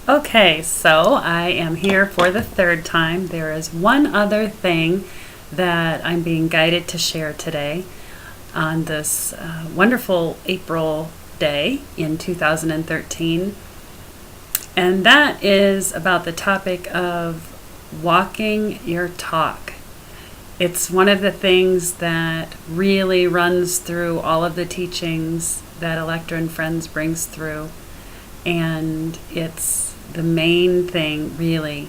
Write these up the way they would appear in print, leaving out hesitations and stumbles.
Okay, so I am here for the third time. There is one other thing that I'm being guided to share today on this wonderful April day in 2013, and that is about the topic of walking your talk. It's one of the things that really runs through all of the teachings that Electra and Friends brings through, and it's the main thing really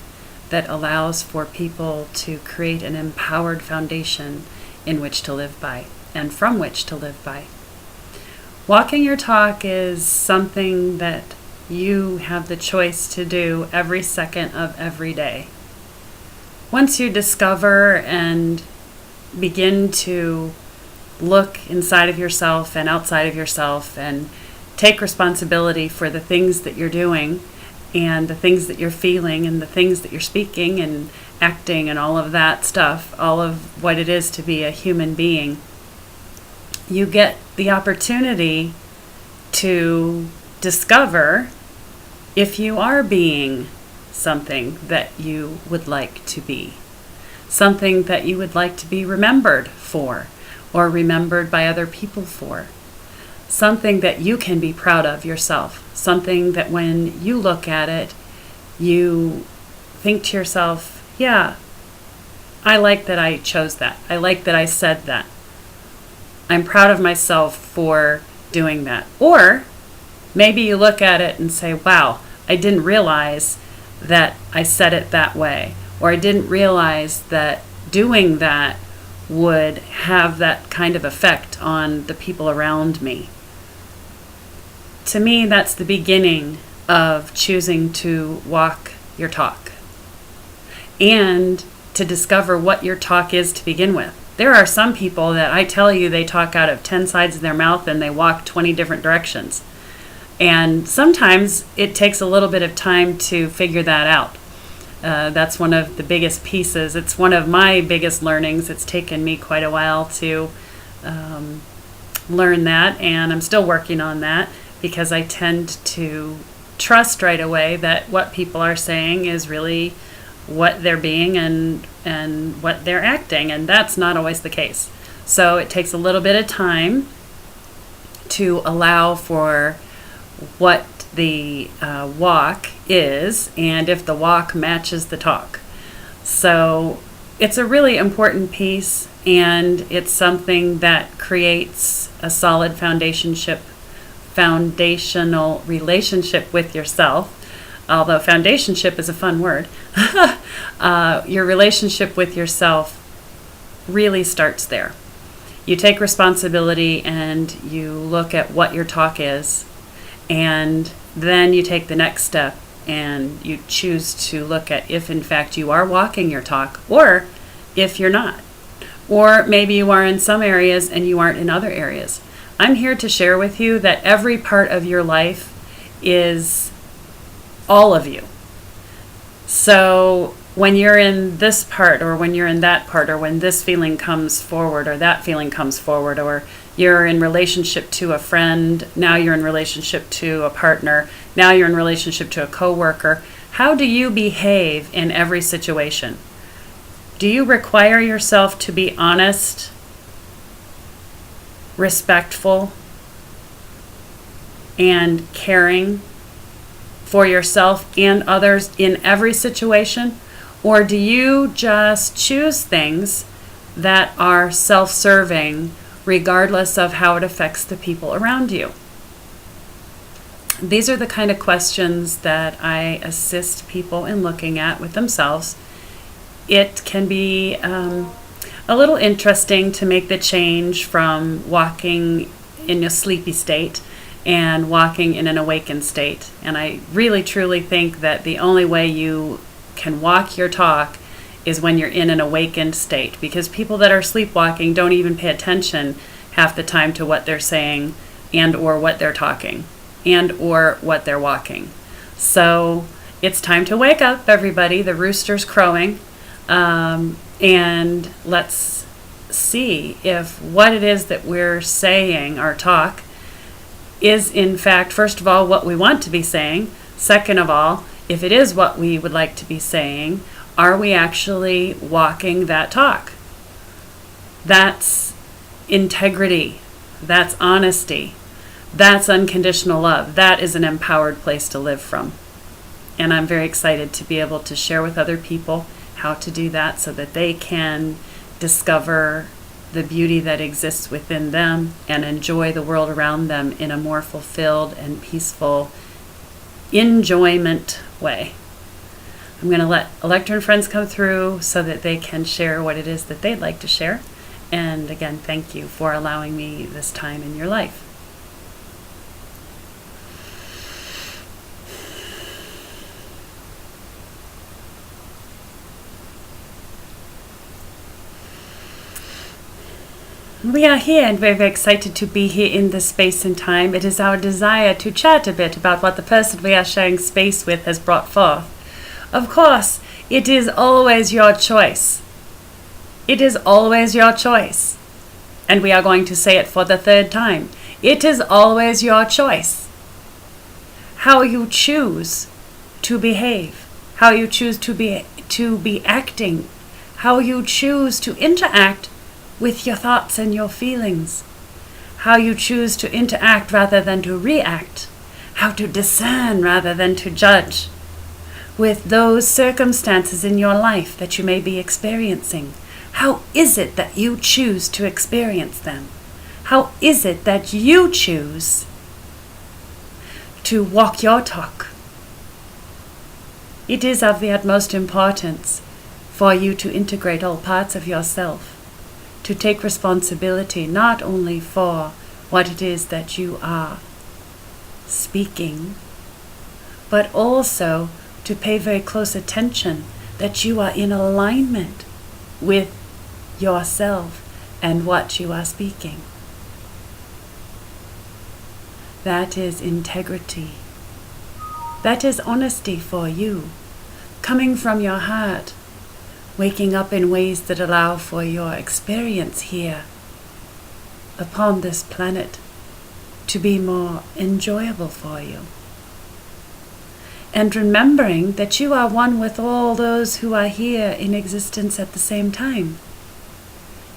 that allows for people to create an empowered foundation in which to live by and from which to live by. Walking your talk is something that you have the choice to do every second of every day. Once you discover and begin to look inside of yourself and outside of yourself and take responsibility for the things that you're doing and the things that you're feeling and the things that you're speaking and acting and all of that stuff, all of what it is to be a human being, you get the opportunity to discover if you are being something that you would like to be, something that you would like to be remembered for or remembered by other people for. Something that you can be proud of yourself, something that when you look at it, you think to yourself, yeah, I like that I chose that. I like that I said that. I'm proud of myself for doing that. Or maybe you look at it and say, wow, I didn't realize that I said it that way. Or I didn't realize that doing that would have that kind of effect on the people around me. To me, that's the beginning of choosing to walk your talk and to discover what your talk is to begin with. There are some people that I tell you they talk out of 10 sides of their mouth and they walk 20 different directions. And sometimes it takes a little bit of time to figure that out. That's one of the biggest pieces. It's one of my biggest learnings. It's taken me quite a while to learn that, and I'm still working on that, because I tend to trust right away that what people are saying is really what they're being and what they're acting, and that's not always the case. So it takes a little bit of time to allow for what the walk is and if the walk matches the talk. So it's a really important piece, and it's something that creates a solid foundational relationship with yourself, although foundationship is a fun word. Your relationship with yourself really starts there. You take responsibility and you look at what your talk is, and then you take the next step and you choose to look at if in fact you are walking your talk or if you're not. Or maybe you are in some areas and you aren't in other areas. I'm here to share with you that every part of your life is all of you. So when you're in this part or when you're in that part, or when this feeling comes forward or that feeling comes forward, or you're in relationship to a friend, now you're in relationship to a partner, now you're in relationship to a coworker, how do you behave in every situation? Do you require yourself to be honest, respectful, and caring for yourself and others in every situation? Or do you just choose things that are self-serving regardless of how it affects the people around you? These are the kind of questions that I assist people in looking at with themselves. It can be a little interesting to make the change from walking in a sleepy state and walking in an awakened state. And I really truly think that the only way you can walk your talk is when you're in an awakened state, because people that are sleepwalking don't even pay attention half the time to what they're saying and or what they're talking and or what they're walking. So it's time to wake up, everybody. The rooster's crowing. And let's see if what it is that we're saying, our talk, is in fact, first of all, what we want to be saying. Second of all, if it is what we would like to be saying, are we actually walking that talk? That's integrity. That's honesty. That's unconditional love. That is an empowered place to live from. And I'm very excited to be able to share with other people how to do that so that they can discover the beauty that exists within them and enjoy the world around them in a more fulfilled and peaceful enjoyment way. I'm going to let Electra and friends come through so that they can share what it is that they'd like to share. And again, thank you for allowing me this time in your life. We are here and we're very excited to be here in this space and time. It is our desire to chat a bit about what the person we are sharing space with has brought forth. Of course, it is always your choice. It is always your choice. And we are going to say it for the third time. It is always your choice. How you choose to behave, how you choose to be acting, how you choose to interact with your thoughts and your feelings, how you choose to interact rather than to react, how to discern rather than to judge with those circumstances in your life that you may be experiencing. How is it that you choose to experience them? How is it that you choose to walk your talk? It is of the utmost importance for you to integrate all parts of yourself, to take responsibility not only for what it is that you are speaking, but also to pay very close attention that you are in alignment with yourself and what you are speaking. That is integrity. That is honesty for you, coming from your heart, waking up in ways that allow for your experience here upon this planet to be more enjoyable for you. And remembering that you are one with all those who are here in existence at the same time.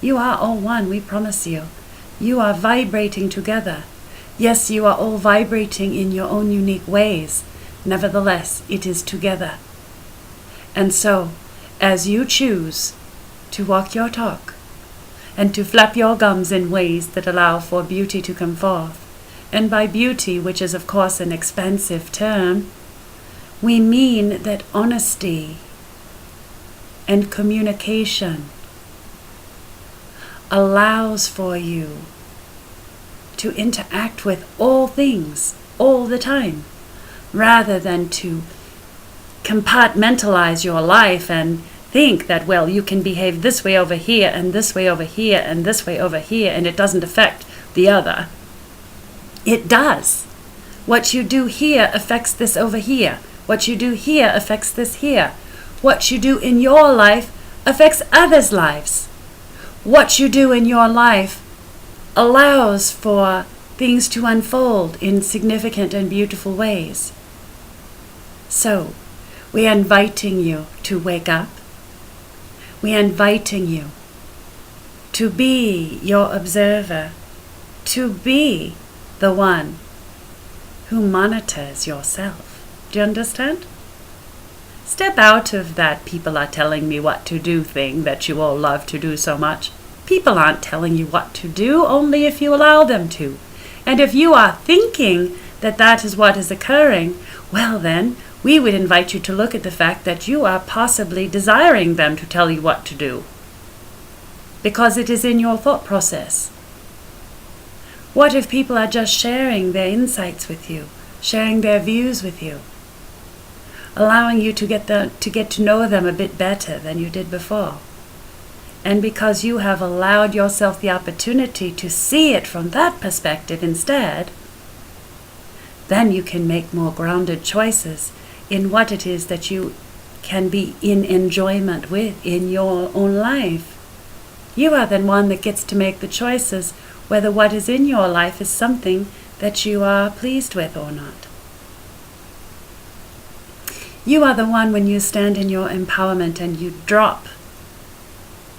You are all one, we promise you. You are vibrating together. Yes, you are all vibrating in your own unique ways. Nevertheless, it is together. And so, as you choose to walk your talk and to flap your gums in ways that allow for beauty to come forth, and by beauty, which is of course an expansive term, we mean that honesty and communication allows for you to interact with all things all the time, rather than to compartmentalize your life and think that, well, you can behave this way over here and this way over here and this way over here and it doesn't affect the other. It does. What you do here affects this over here. What you do here affects this here. What you do in your life affects others' lives. What you do in your life allows for things to unfold in significant and beautiful ways. So, we are inviting you to wake up. We are inviting you to be your observer, to be the one who monitors yourself. Do you understand? Step out of that people are telling me what to do thing that you all love to do so much. People aren't telling you what to do only if you allow them to. And if you are thinking that that is what is occurring, well then, we would invite you to look at the fact that you are possibly desiring them to tell you what to do, because it is in your thought process. What if people are just sharing their insights with you, sharing their views with you, allowing you to get to know them a bit better than you did before? And because you have allowed yourself the opportunity to see it from that perspective instead, then you can make more grounded choices in what it is that you can be in enjoyment with in your own life. You are the one that gets to make the choices whether what is in your life is something that you are pleased with or not. You are the one when you stand in your empowerment and you drop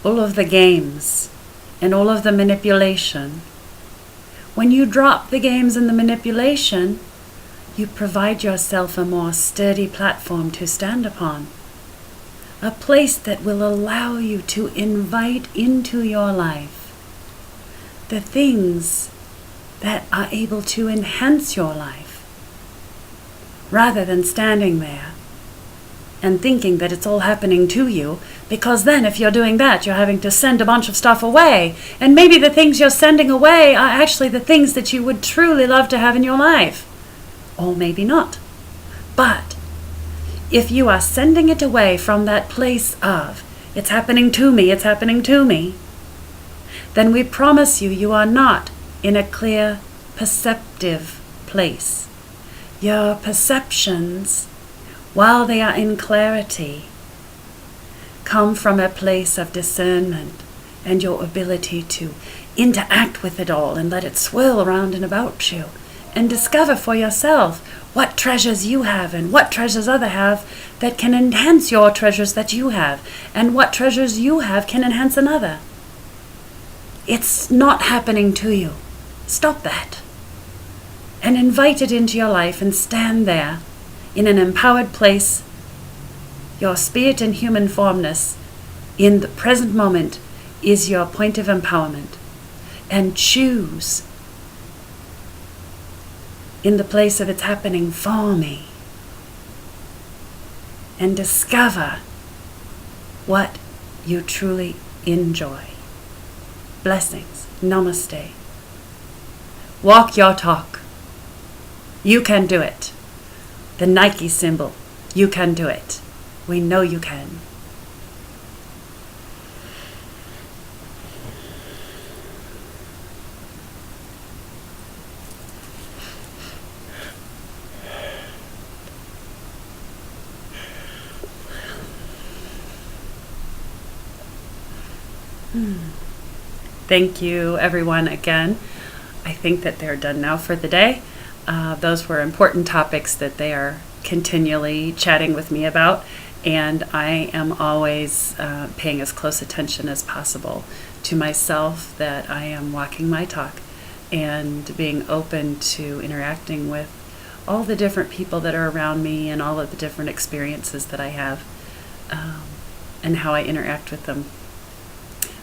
all of the games and all of the manipulation. When you drop the games and the manipulation, you provide yourself a more sturdy platform to stand upon. A place that will allow you to invite into your life the things that are able to enhance your life, rather than standing there and thinking that it's all happening to you, because then if you're doing that, you're having to send a bunch of stuff away, and maybe the things you're sending away are actually the things that you would truly love to have in your life, or maybe not. But if you are sending it away from that place of, it's happening to me, it's happening to me, then we promise you, you are not in a clear, perceptive place. Your perceptions, while they are in clarity, come from a place of discernment and your ability to interact with it all and let it swirl around and about you and discover for yourself what treasures you have and what treasures others have that can enhance your treasures that you have, and what treasures you have can enhance another. It's not happening to you. Stop that. And invite it into your life and stand there in an empowered place, your spirit and human formness in the present moment is your point of empowerment. And choose in the place of it's happening for me. And discover what you truly enjoy. Blessings. Namaste. Walk your talk. You can do it. The Nike symbol. You can do it. We know you can. Thank you, everyone, again. I think that they're done now for the day. Those were important topics that they are continually chatting with me about, and I am always paying as close attention as possible to myself, that I am walking my talk and being open to interacting with all the different people that are around me and all of the different experiences that I have, and how I interact with them.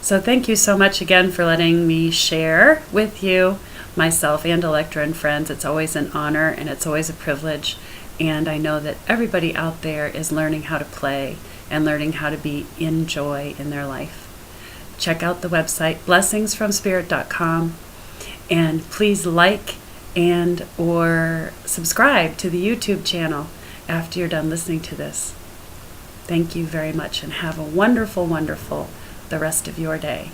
So thank you so much again for letting me share with you, myself and Electra and friends. It's always an honor and it's always a privilege. And I know that everybody out there is learning how to play and learning how to be in joy in their life. Check out the website, blessingsfromspirit.com, and please like and or subscribe to the YouTube channel after you're done listening to this. Thank you very much, and have a wonderful, wonderful the rest of your day.